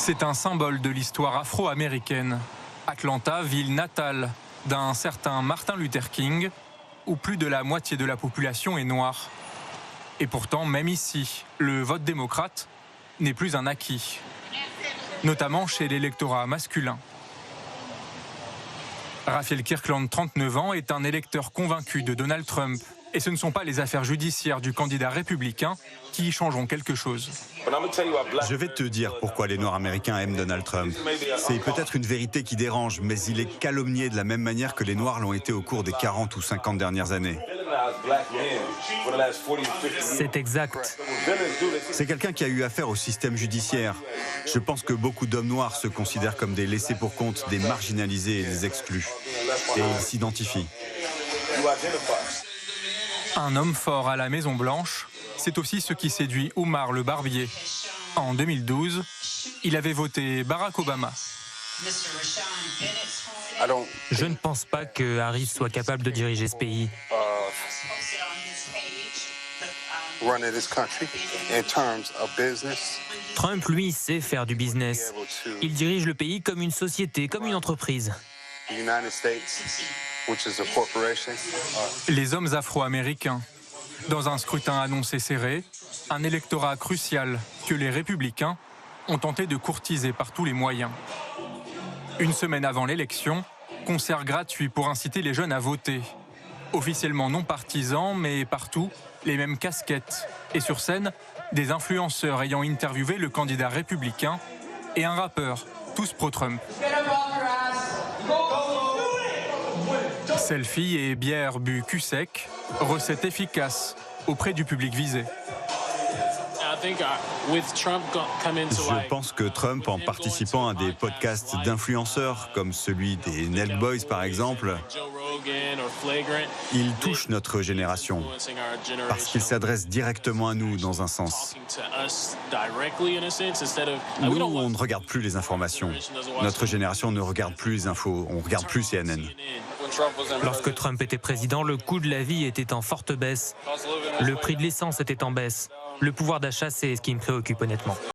C'est un symbole de l'histoire afro-américaine. Atlanta, ville natale d'un certain Martin Luther King, où plus de la moitié de la population est noire. Et pourtant, même ici, le vote démocrate n'est plus un acquis, notamment chez l'électorat masculin. Raphaël Kirkland, 39 ans, est un électeur convaincu de Donald Trump. Et ce ne sont pas les affaires judiciaires du candidat républicain qui y changeront quelque chose. Je vais te dire pourquoi les Noirs américains aiment Donald Trump. C'est peut-être une vérité qui dérange, mais il est calomnié de la même manière que les Noirs l'ont été au cours des 40 ou 50 dernières années. C'est exact. C'est quelqu'un qui a eu affaire au système judiciaire. Je pense que beaucoup d'hommes noirs se considèrent comme des laissés pour compte, des marginalisés et des exclus. Et ils s'identifient. Un homme fort à la Maison-Blanche, c'est aussi ce qui séduit Oumar le Barbier. En 2012, il avait voté Barack Obama. Je ne pense pas que Harris soit capable de diriger ce pays. Trump, lui, sait faire du business. Il dirige le pays comme une société, comme une entreprise. Les hommes afro-américains. Dans un scrutin annoncé serré, un électorat crucial que les républicains ont tenté de courtiser par tous les moyens. Une semaine avant l'élection, concert gratuit pour inciter les jeunes à voter. Officiellement non partisans, mais partout, les mêmes casquettes. Et sur scène, des influenceurs ayant interviewé le candidat républicain et un rappeur, tous pro-Trump. Selfie et bière bu cul sec, recette efficace auprès du public visé. Je pense que Trump, en participant à des podcasts d'influenceurs comme celui des Nelk Boys par exemple, il touche notre génération parce qu'il s'adresse directement à nous dans un sens. Nous, on ne regarde plus les informations. Notre génération ne regarde plus les infos, on ne regarde plus CNN. Lorsque Trump était président, le coût de la vie était en forte baisse. Le prix de l'essence était en baisse. Le pouvoir d'achat, c'est ce qui me préoccupe honnêtement.